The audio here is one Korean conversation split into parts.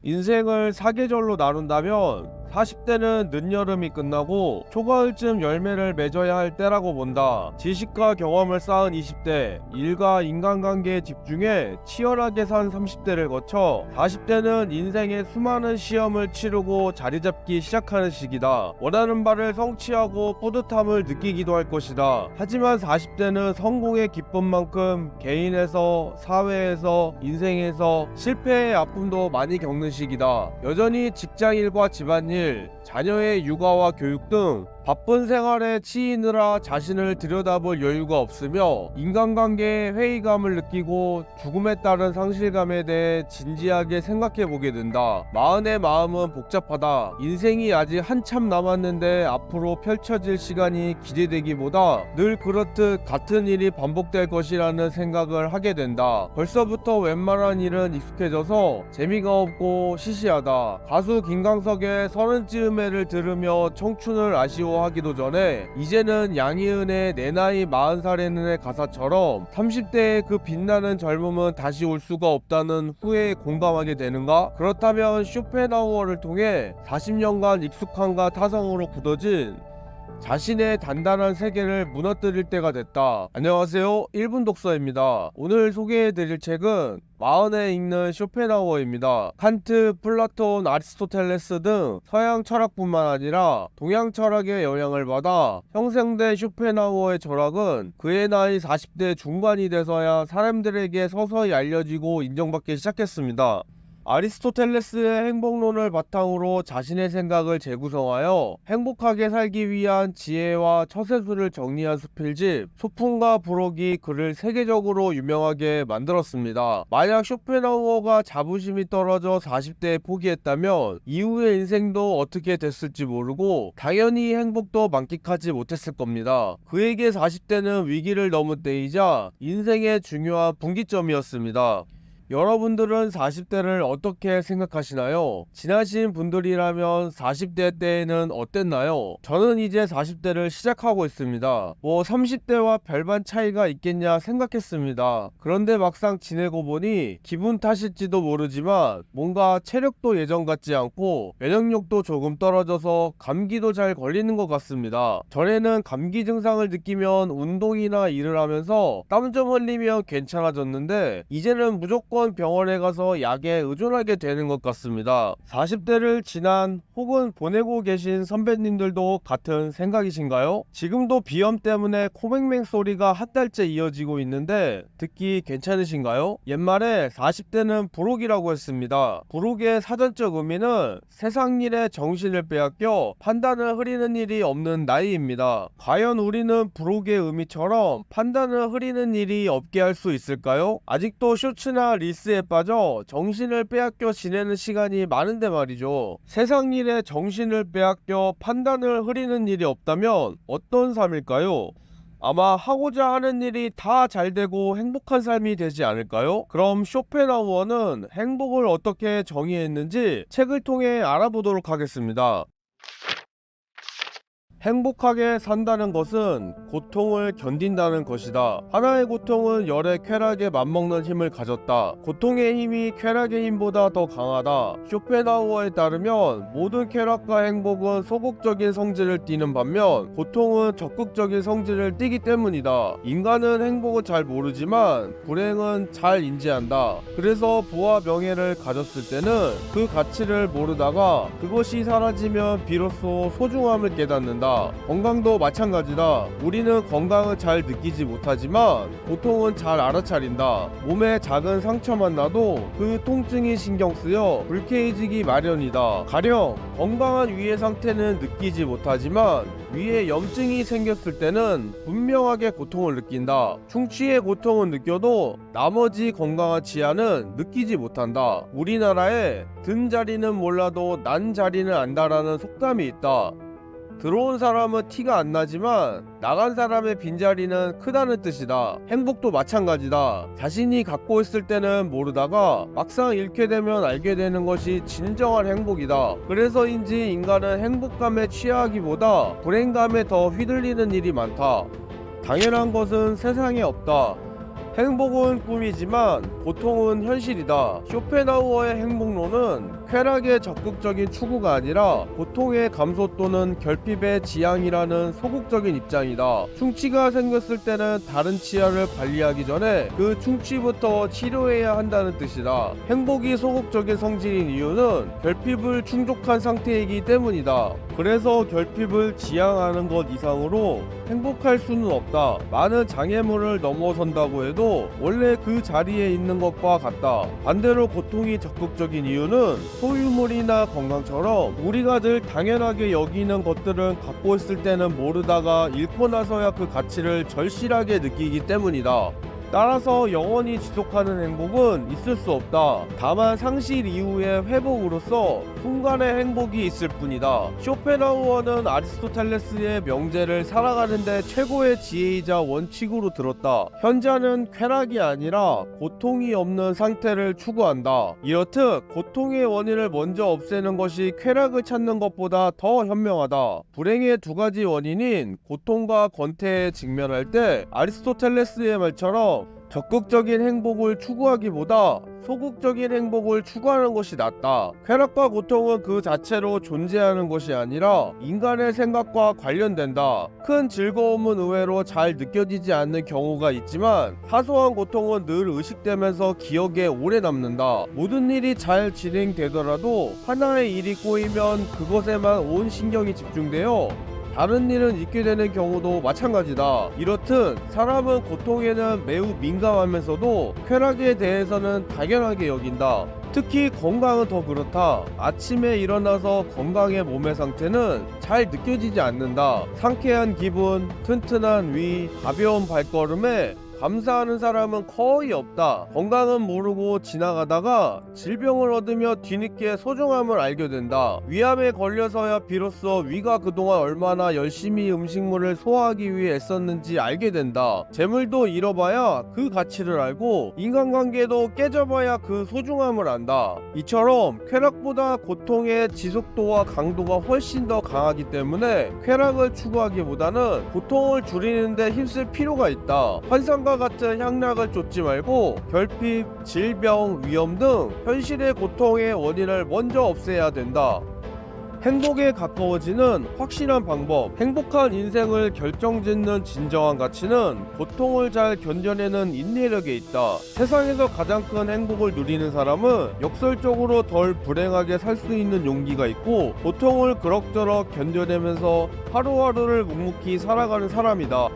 인생을 사계절로 나눈다면 40대는 늦여름이 끝나고 초가을쯤 열매를 맺어야 할 때라고 본다. 지식과 경험을 쌓은 20대, 일과 인간관계에 집중해 치열하게 산 30대를 거쳐 40대는 인생의 수많은 시험을 치르고 자리잡기 시작하는 시기다. 원하는 바를 성취하고 뿌듯함을 느끼기도 할 것이다. 하지만 40대는 성공의 기쁨만큼 개인에서, 사회에서, 인생에서 실패의 아픔도 많이 겪는 시기다. 여전히 직장일과 집안일, 자녀의 육아와 교육 등 바쁜 생활에 치이느라 자신을 들여다볼 여유가 없으며 인간관계에 회의감을 느끼고 죽음에 따른 상실감에 대해 진지하게 생각해보게 된다. 마흔의 마음은 복잡하다. 인생이 아직 한참 남았는데 앞으로 펼쳐질 시간이 기대되기보다 늘 그렇듯 같은 일이 반복될 것이라는 생각을 하게 된다. 벌써부터 웬만한 일은 익숙해져서 재미가 없고 시시하다. 가수 김광석의 서른쯤에를 들으며 청춘을 아쉬워하기도 전에 이제는 양희은의 내 나이 40살에는의 가사처럼 30대의 그 빛나는 젊음은 다시 올 수가 없다는 후회에 공감하게 되는가? 그렇다면 쇼펜하우어를 통해 40년간 익숙함과 타성으로 굳어진 자신의 단단한 세계를 무너뜨릴 때가 됐다. 안녕하세요, 1분 독서입니다. 오늘 소개해드릴 책은 마흔에 읽는 쇼펜하우어입니다. 칸트, 플라톤, 아리스토텔레스 등 서양 철학뿐만 아니라 동양 철학의 영향을 받아 형성된 쇼펜하우어의 철학은 그의 나이 40대 중반이 돼서야 사람들에게 서서히 알려지고 인정받기 시작했습니다. 아리스토텔레스의 행복론을 바탕으로 자신의 생각을 재구성하여 행복하게 살기 위한 지혜와 처세술을 정리한 수필집 소풍과 부록이 그를 세계적으로 유명하게 만들었습니다. 만약 쇼펜하우어가 자부심이 떨어져 40대에 포기했다면 이후의 인생도 어떻게 됐을지 모르고 당연히 행복도 만끽하지 못했을 겁니다. 그에게 40대는 위기를 넘은 때이자 인생의 중요한 분기점이었습니다. 여러분들은 40대를 어떻게 생각하시나요? 지나신 분들이라면 40대 때에는 어땠나요? 저는 이제 40대를 시작하고 있습니다. 30대와 별반 차이가 있겠냐 생각했습니다. 그런데 막상 지내고 보니 기분 탓일지도 모르지만 뭔가 체력도 예전 같지 않고 면역력도 조금 떨어져서 감기도 잘 걸리는 것 같습니다. 전에는 감기 증상을 느끼면 운동이나 일을 하면서 땀 좀 흘리면 괜찮아졌는데 이제는 무조건 병원에 가서 약에 의존하게 되는 것 같습니다. 40대를 지난 혹은 보내고 계신 선배님들도 같은 생각이신가요? 지금도 비염 때문에 코맹맹 소리가 한 달째 이어지고 있는데 듣기 괜찮으신가요? 옛말에 40대는 부록이라고 했습니다. 부록의 사전적 의미는 세상 일에 정신을 빼앗겨 판단을 흐리는 일이 없는 나이입니다. 과연 우리는 부록의 의미처럼 판단을 흐리는 일이 없게 할 수 있을까요? 아직도 쇼츠나 릴스에 빠져 정신을 빼앗겨 지내는 시간이 많은데 말이죠. 세상 일에 정신을 빼앗겨 판단을 흐리는 일이 없다면 어떤 삶일까요? 아마 하고자 하는 일이 다 잘되고 행복한 삶이 되지 않을까요? 그럼 쇼펜하우어는 행복을 어떻게 정의했는지 책을 통해 알아보도록 하겠습니다. 행복하게 산다는 것은 고통을 견딘다는 것이다. 하나의 고통은 열의 쾌락에 맞먹는 힘을 가졌다. 고통의 힘이 쾌락의 힘보다 더 강하다. 쇼펜하우어에 따르면 모든 쾌락과 행복은 소극적인 성질을 띠는 반면 고통은 적극적인 성질을 띠기 때문이다. 인간은 행복을 잘 모르지만 불행은 잘 인지한다. 그래서 부와 명예를 가졌을 때는 그 가치를 모르다가 그것이 사라지면 비로소 소중함을 깨닫는다. 건강도 마찬가지다. 우리는 건강을 잘 느끼지 못하지만 고통은 잘 알아차린다. 몸에 작은 상처만 나도 그 통증이 신경쓰여 불쾌해지기 마련이다. 가령 건강한 위의 상태는 느끼지 못하지만 위에 염증이 생겼을 때는 분명하게 고통을 느낀다. 충치의 고통은 느껴도 나머지 건강한 치아는 느끼지 못한다. 우리나라에 든 자리는 몰라도 난 자리는 안다라는 속담이 있다. 들어온 사람은 티가 안 나지만 나간 사람의 빈자리는 크다는 뜻이다. 행복도 마찬가지다. 자신이 갖고 있을 때는 모르다가 막상 잃게 되면 알게 되는 것이 진정한 행복이다. 그래서인지 인간은 행복감에 취하기보다 불행감에 더 휘둘리는 일이 많다. 당연한 것은 세상에 없다. 행복은 꿈이지만 고통은 현실이다. 쇼펜하우어의 행복론은 쾌락의 적극적인 추구가 아니라 고통의 감소 또는 결핍의 지향이라는 소극적인 입장이다. 충치가 생겼을 때는 다른 치아를 관리하기 전에 그 충치부터 치료해야 한다는 뜻이다. 행복이 소극적인 성질인 이유는 결핍을 충족한 상태이기 때문이다. 그래서 결핍을 지향하는 것 이상으로 행복할 수는 없다. 많은 장애물을 넘어선다고 해도 원래 그 자리에 있는 것과 같다. 반대로 고통이 적극적인 이유는 소유물이나 건강처럼 우리가 늘 당연하게 여기는 것들은 갖고 있을 때는 모르다가 잃고 나서야 그 가치를 절실하게 느끼기 때문이다. 따라서 영원히 지속하는 행복은 있을 수 없다. 다만 상실 이후의 회복으로서 순간의 행복이 있을 뿐이다. 쇼펜하우어는 아리스토텔레스의 명제를 살아가는데 최고의 지혜이자 원칙으로 들었다. 현자는 쾌락이 아니라 고통이 없는 상태를 추구한다. 이렇듯 고통의 원인을 먼저 없애는 것이 쾌락을 찾는 것보다 더 현명하다. 불행의 두 가지 원인인 고통과 권태에 직면할 때 아리스토텔레스의 말처럼 적극적인 행복을 추구하기보다 소극적인 행복을 추구하는 것이 낫다. 쾌락과 고통은 그 자체로 존재하는 것이 아니라 인간의 생각과 관련된다. 큰 즐거움은 의외로 잘 느껴지지 않는 경우가 있지만 사소한 고통은 늘 의식되면서 기억에 오래 남는다. 모든 일이 잘 진행되더라도 하나의 일이 꼬이면 그것에만 온 신경이 집중되어 다른 일은 잊게 되는 경우도 마찬가지다. 이렇듯 사람은 고통에는 매우 민감하면서도 쾌락에 대해서는 당연하게 여긴다. 특히 건강은 더 그렇다. 아침에 일어나서 건강의 몸의 상태는 잘 느껴지지 않는다. 상쾌한 기분, 튼튼한 위, 가벼운 발걸음에 감사하는 사람은 거의 없다. 건강은 모르고 지나가다가 질병을 얻으며 뒤늦게 소중함을 알게 된다. 위암에 걸려서야 비로소 위가 그동안 얼마나 열심히 음식물을 소화하기 위해 애썼는지 알게 된다. 재물도 잃어봐야 그 가치를 알고 인간관계도 깨져봐야 그 소중함을 안다. 이처럼 쾌락보다 고통의 지속도와 강도가 훨씬 더 강하기 때문에 쾌락을 추구하기보다는 고통을 줄이는데 힘쓸 필요가 있다. 환상과 같은 향락을 쫓지 말고 결핍, 질병, 위험 등 현실의 고통의 원인을 먼저 없애야 된다. 행복에 가까워지는 확실한 방법. 행복한 인생을 결정짓는 진정한 가치는 고통을 잘 견뎌내는 인내력에 있다. 세상에서 가장 큰 행복을 누리는 사람은 역설적으로 덜 불행하게 살 수 있는 용기가 있고 고통을 그럭저럭 견뎌내면서 하루하루를 묵묵히 살아가는 사람이다.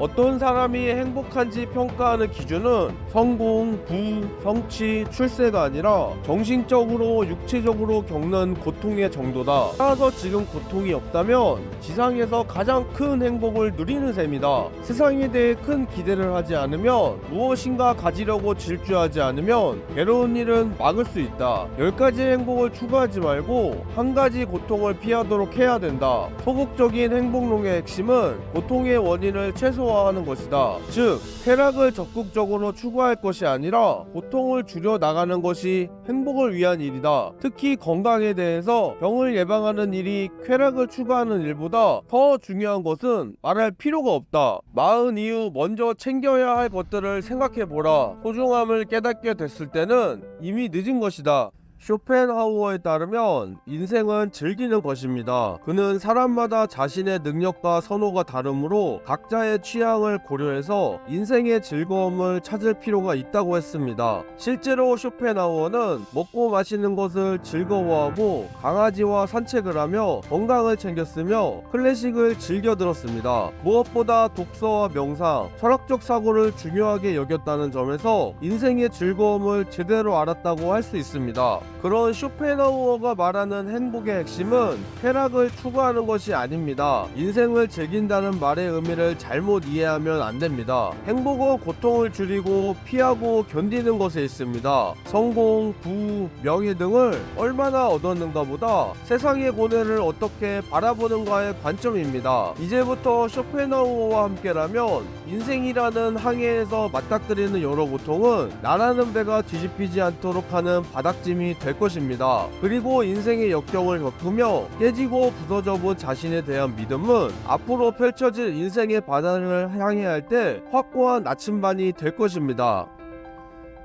어떤 사람이 행복한지 평가하는 기준은 성공, 부, 성취, 출세가 아니라 정신적으로, 육체적으로 겪는 고통의 정도다. 따라서 지금 고통이 없다면 지상에서 가장 큰 행복을 누리는 셈이다. 세상에 대해 큰 기대를 하지 않으면, 무엇인가 가지려고 질주하지 않으면 괴로운 일은 막을 수 있다. 10가지 행복을 추구하지 말고 한 가지 고통을 피하도록 해야 된다. 소극적인 행복론의 핵심은 고통의 원인을 최소화하는 것이다. 즉, 쾌락을 적극적으로 추구할 것이 아니라 고통을 줄여 나가는 것이 행복을 위한 일이다. 특히 건강에 대해서 병을 예방하는 일이 쾌락을 추구하는 일보다 더 중요한 것은 말할 필요가 없다. 마흔 이후 먼저 챙겨야 할 것들을 생각해보라. 소중함을 깨닫게 됐을 때는 이미 늦은 것이다. 쇼펜하우어에 따르면 인생은 즐기는 것입니다. 그는 사람마다 자신의 능력과 선호가 다르므로 각자의 취향을 고려해서 인생의 즐거움을 찾을 필요가 있다고 했습니다. 실제로 쇼펜하우어는 먹고 마시는 것을 즐거워하고 강아지와 산책을 하며 건강을 챙겼으며 클래식을 즐겨 들었습니다. 무엇보다 독서와 명상, 철학적 사고를 중요하게 여겼다는 점에서 인생의 즐거움을 제대로 알았다고 할 수 있습니다. 그런 쇼펜하우어가 말하는 행복의 핵심은 쾌락을 추구하는 것이 아닙니다. 인생을 즐긴다는 말의 의미를 잘못 이해하면 안 됩니다. 행복은 고통을 줄이고 피하고 견디는 것에 있습니다. 성공, 부, 명예 등을 얼마나 얻었는가 보다 세상의 고뇌를 어떻게 바라보는가의 관점입니다. 이제부터 쇼펜하우어와 함께라면 인생이라는 항해에서 맞닥뜨리는 여러 고통은 나라는 배가 뒤집히지 않도록 하는 바닥짐이 될 것입니다. 그리고 인생의 역경을 겪으며 깨지고 부서져 본 자신에 대한 믿음은 앞으로 펼쳐질 인생의 바다를 향해 할 때 확고한 나침반이 될 것입니다.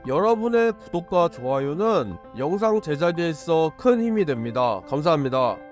여러분의 구독과 좋아요는 영상 제작에 있어 큰 힘이 됩니다. 감사합니다.